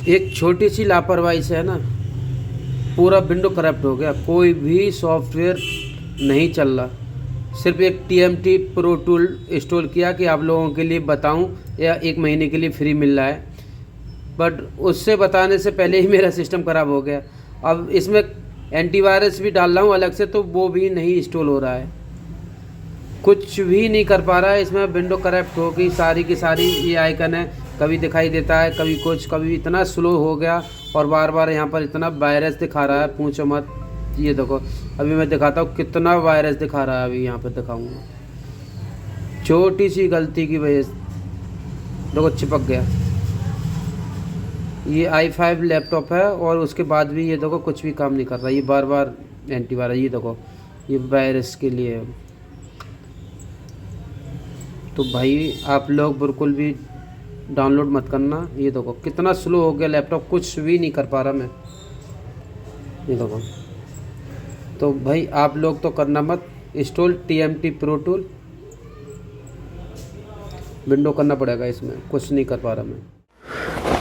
एक छोटी सी लापरवाही से है ना पूरा विंडो करप्ट हो गया। कोई भी सॉफ्टवेयर नहीं चल रहा। सिर्फ एक TMT प्रो टूल इंस्टॉल किया कि आप लोगों के लिए बताऊं, या 1 महीने के लिए फ्री मिल रहा है, बट उससे बताने से पहले ही मेरा सिस्टम ख़राब हो गया। अब इसमें एंटीवायरस भी डाल रहा हूँ अलग से, तो वो भी नहीं इंस्टॉल हो रहा है, कुछ भी नहीं कर पा रहा है। इसमें विंडो करप्ट हो गई सारी की सारी। ये आइकन है, कभी दिखाई देता है, कभी कुछ, कभी इतना स्लो हो गया, और बार बार यहाँ पर इतना वायरस दिखा रहा है, पूछो मत। ये देखो, अभी मैं दिखाता हूँ कितना वायरस दिखा रहा है। अभी यहाँ पर दिखाऊंगा, छोटी सी गलती की वजह से देखो चिपक गया। ये i5 लैपटॉप है, और उसके बाद भी ये देखो कुछ भी काम नहीं कर रहा। ये बार बार एंटीवायरस, ये देखो ये वायरस के लिए है। तो भाई आप लोग बिल्कुल भी डाउनलोड मत करना। ये देखो कितना स्लो हो गया लैपटॉप, कुछ भी नहीं कर पा रहा मैं। ये देखो, तो भाई आप लोग तो करना मत install TMT pro tool. Window करना पड़ेगा, इसमें कुछ नहीं कर पा रहा मैं।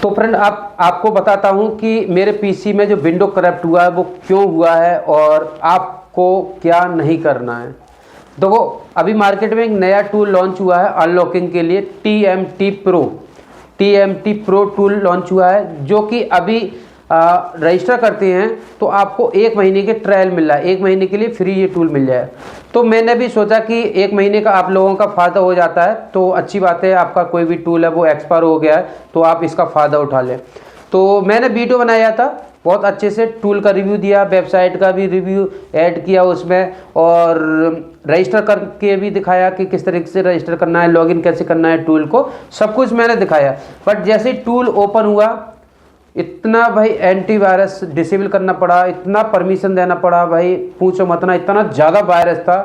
तो फ्रेंड आपको बताता हूँ कि मेरे पीसी में जो विंडो करप्ट हुआ है वो क्यों हुआ है, और आपको क्या नहीं करना है। देखो, अभी मार्केट में एक नया टूल लॉन्च हुआ है अनलॉकिंग के लिए, TMT प्रो टूल लॉन्च हुआ है, जो कि अभी रजिस्टर करते हैं तो आपको 1 महीने के ट्रायल मिल रहा है। 1 महीने के लिए फ्री ये टूल मिल जाए। तो मैंने भी सोचा कि 1 महीने का आप लोगों का फ़ायदा हो जाता है, तो अच्छी बात है। आपका कोई भी टूल है वो एक्सपायर हो गया है तो आप इसका फ़ायदा उठा लें। तो मैंने वीडियो बनाया था, बहुत अच्छे से टूल का रिव्यू दिया, वेबसाइट का भी रिव्यू ऐड किया उसमें, और रजिस्टर करके भी दिखाया कि किस तरीके से रजिस्टर करना है, लॉगिन कैसे करना है टूल को, सब कुछ मैंने दिखाया। बट जैसे ही टूल ओपन हुआ, इतना भाई एंटीवायरस डिसेबल करना पड़ा, इतना परमिशन देना पड़ा, भाई पूछो मत ना, इतना ज़्यादा वायरस था।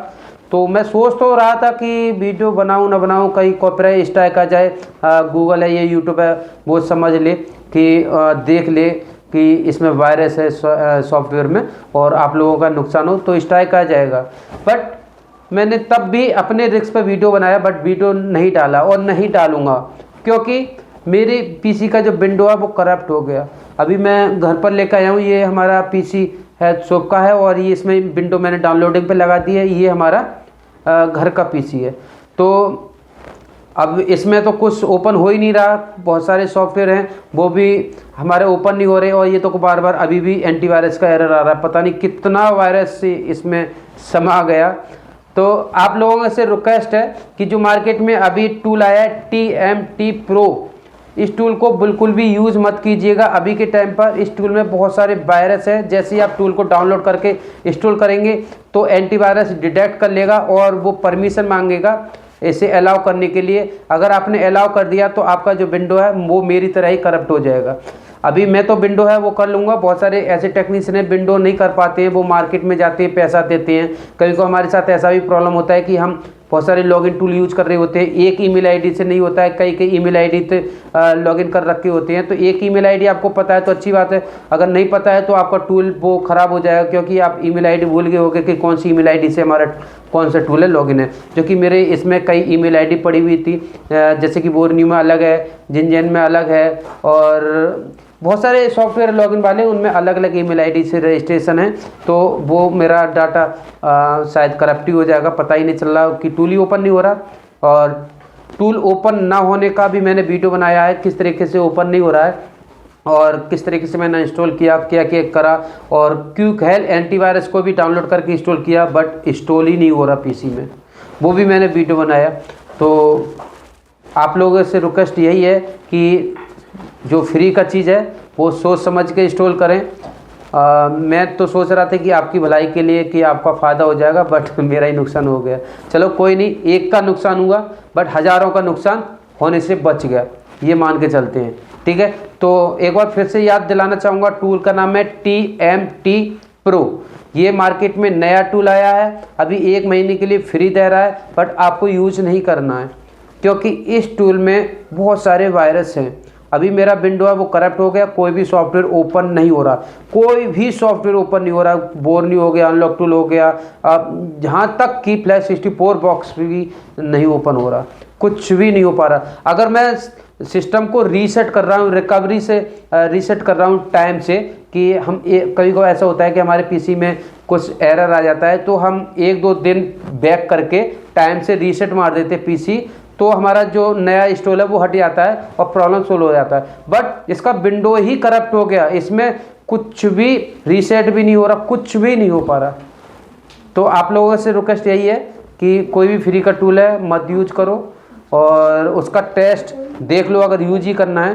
तो मैं सोच तो रहा था कि वीडियो बनाऊं ना बनाऊं, कहीं कॉपीराइट स्ट्राइक आ जाए। गूगल है, ये यूट्यूब है, वो समझ ले कि देख ले कि इसमें वायरस है सॉफ्टवेयर में, और आप लोगों का नुकसान हो तो स्ट्राइक आ जाएगा। बट मैंने तब भी अपने रिस्क पर वीडियो बनाया, बट वीडियो नहीं डाला और नहीं डालूंगा, क्योंकि मेरे पीसी का जो विंडो है वो करप्ट हो गया। अभी मैं घर पर लेकर आया हूँ, ये हमारा पीसी है शॉप का है, और ये इसमें विंडो मैंने डाउनलोडिंग पे लगा दी है। ये हमारा घर का पीसी है। तो अब इसमें तो कुछ ओपन हो ही नहीं रहा, बहुत सारे सॉफ्टवेयर हैं वो भी हमारे ओपन नहीं हो रहे, और ये तो बार बार अभी भी एंटीवायरस का एरर आ रहा है। पता नहीं कितना वायरस इसमें समा गया। तो आप लोगों से रिक्वेस्ट है कि जो मार्केट में अभी टूल आया है TMT प्रो, इस टूल को बिल्कुल भी यूज़ मत कीजिएगा अभी के टाइम पर। इस टूल में बहुत सारे वायरस है। जैसे ही आप टूल को डाउनलोड करके इंस्टॉल करेंगे तो एंटीवायरस डिटेक्ट कर लेगा, और वो परमिशन मांगेगा इसे अलाउ करने के लिए। अगर आपने अलाउ कर दिया तो आपका जो विंडो है वो मेरी तरह ही करप्ट हो जाएगा। अभी मैं तो विंडो है वो कर लूँगा, बहुत सारे ऐसे टेक्नीशियन हैं विंडो नहीं कर पाते हैं, वो मार्केट में जाते हैं, पैसा देते हैं। कभी को हमारे साथ ऐसा भी प्रॉब्लम होता है कि हम बहुत सारे लॉगिन टूल यूज कर रहे होते हैं, एक ईमेल आईडी से नहीं होता है, कई ईमेल आईडी से लॉगिन कर रखे होते हैं। तो एक ईमेल आईडी आपको पता है तो अच्छी बात है, अगर नहीं पता है तो आपका टूल वो ख़राब हो जाएगा, क्योंकि आप ईमेल आईडी भूल गए होगे कि कौन सी ईमेल आईडी से हमारा कौन सा टूल है लॉगिन है। जो कि मेरे इसमें कई ईमेल आईडी पड़ी हुई थी, जैसे कि बोरन्यू में अलग है, जिनजेन में अलग है, और बहुत सारे सॉफ्टवेयर लॉगिन वाले उनमें अलग अलग ईमेल आईडी से रजिस्ट्रेशन है। तो वो मेरा डाटा शायद करप्ट हो जाएगा, पता ही नहीं चल रहा कि टूल ही ओपन नहीं हो रहा। और टूल ओपन ना होने का भी मैंने वीडियो बनाया है, किस तरीके से ओपन नहीं हो रहा है, और किस तरीके से मैंने इंस्टॉल किया, क्या क्या करा, और क्विक हेल्थ एंटीवायरस को भी डाउनलोड करके इंस्टॉल किया, बट इंस्टॉल ही नहीं हो रहा पीसी में, वो भी मैंने वीडियो बनाया। तो आप लोगों से रिक्वेस्ट यही है कि जो फ्री का चीज़ है वो सोच समझ के इंस्टॉल करें। मैं तो सोच रहा था कि आपकी भलाई के लिए कि आपका फ़ायदा हो जाएगा, बट मेरा ही नुकसान हो गया। चलो कोई नहीं, एक का नुकसान हुआ बट हज़ारों का नुकसान होने से बच गया, ये मान के चलते हैं, ठीक है। तो एक बार फिर से याद दिलाना चाहूँगा, टूल का नाम है TMT प्रो। ये मार्केट में नया टूल आया है, अभी 1 महीने के लिए फ्री दे रहा है, बट आपको यूज नहीं करना है, क्योंकि इस टूल में बहुत सारे वायरस हैं। अभी मेरा विंडो है वो करप्ट हो गया, कोई भी सॉफ्टवेयर ओपन नहीं हो रहा, कोई भी सॉफ्टवेयर ओपन नहीं हो रहा। बोरन्यू हो गया, अनलॉक टूल हो गया, जहाँ तक कि फ्लैश 64 बॉक्स भी नहीं ओपन हो रहा, कुछ भी नहीं हो पा रहा। अगर मैं सिस्टम को रीसेट कर रहा हूँ, रिकवरी से रीसेट कर रहा हूँ टाइम से, कि हम कभी कभी ऐसा होता है कि हमारे पीसी में कुछ एरर आ जाता है, तो हम 1-2 दिन बैक करके टाइम से रीसेट मार देते पीसी, तो हमारा जो नया इंस्टॉल है वो हट जाता है और प्रॉब्लम सोल्व हो जाता है। बट इसका विंडो ही करप्ट हो गया, इसमें कुछ भी रीसेट भी नहीं हो रहा, कुछ भी नहीं हो पा रहा। तो आप लोगों से रिक्वेस्ट यही है कि कोई भी फ्री का टूल है मत यूज करो, और उसका टेस्ट देख लो अगर यूज ही करना है।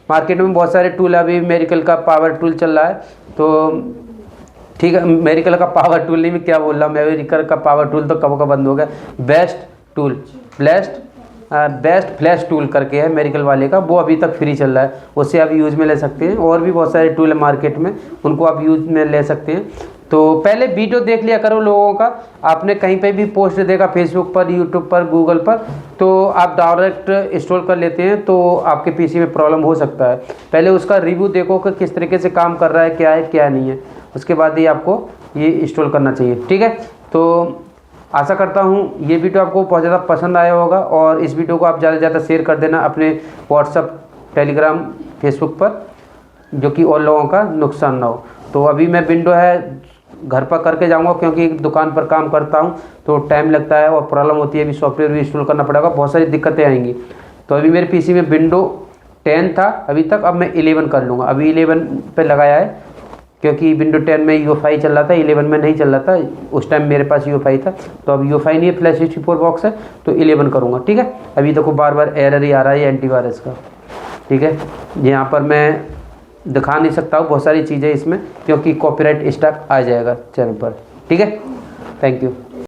मार्केट में बहुत सारे टूल है, अभी मेरिकल का पावर टूल चल रहा है, तो ठीक है, मेरिकल का पावर टूल नहीं, मैं क्या बोल रहा हूँ, मेरिकल का पावर टूल तो कब का बंद हो गया। बेस्ट फ्लैश टूल करके है मेरिकल वाले का, वो अभी तक फ्री चल रहा है, उससे आप यूज़ में ले सकते हैं। और भी बहुत सारे टूल है मार्केट में, उनको आप यूज़ में ले सकते हैं। तो पहले वीडियो देख लिया करो लोगों का, आपने कहीं पे भी पोस्ट देखा फेसबुक पर, यूट्यूब पर, गूगल पर, तो आप डायरेक्ट इंस्टॉल कर लेते हैं, तो आपके पीसी में प्रॉब्लम हो सकता है। पहले उसका रिव्यू देखो कि किस तरीके से काम कर रहा है क्या नहीं है, उसके बाद ही आपको ये इंस्टॉल करना चाहिए। ठीक है, तो आशा करता हूँ ये वीडियो आपको बहुत ज़्यादा पसंद आया होगा, और इस वीडियो को आप ज़्यादा से ज़्यादा शेयर कर देना अपने व्हाट्सअप, टेलीग्राम, फेसबुक पर, जो कि और लोगों का नुकसान ना हो। तो अभी मैं विंडो है घर पर करके जाऊंगा, क्योंकि दुकान पर काम करता हूं तो टाइम लगता है और प्रॉब्लम होती है, अभी सॉफ्टवेयर भी इंस्टॉल करना पड़ेगा, बहुत सारी दिक्कतें आएंगी। तो अभी मेरे पीसी में विंडो 10 था अभी तक, अब मैं 11 कर लूँगा। अभी 11 पे लगाया है, क्योंकि विंडो 10 में UEFI चल रहा था, 11 में नहीं चल रहा था, उस टाइम मेरे पास UEFI था। तो अब UEFI नहीं है, फ्लैश 64 बॉक्स है, तो 11 करूँगा। ठीक है, अभी देखो बार बार एरर ही आ रहा है एंटीवायरस का। ठीक है, यहाँ पर मैं दिखा नहीं सकता हूँ बहुत सारी चीज़ें इसमें, क्योंकि कॉपीराइट स्ट्राइक आ जाएगा चैनल पर। ठीक है, थैंक यू।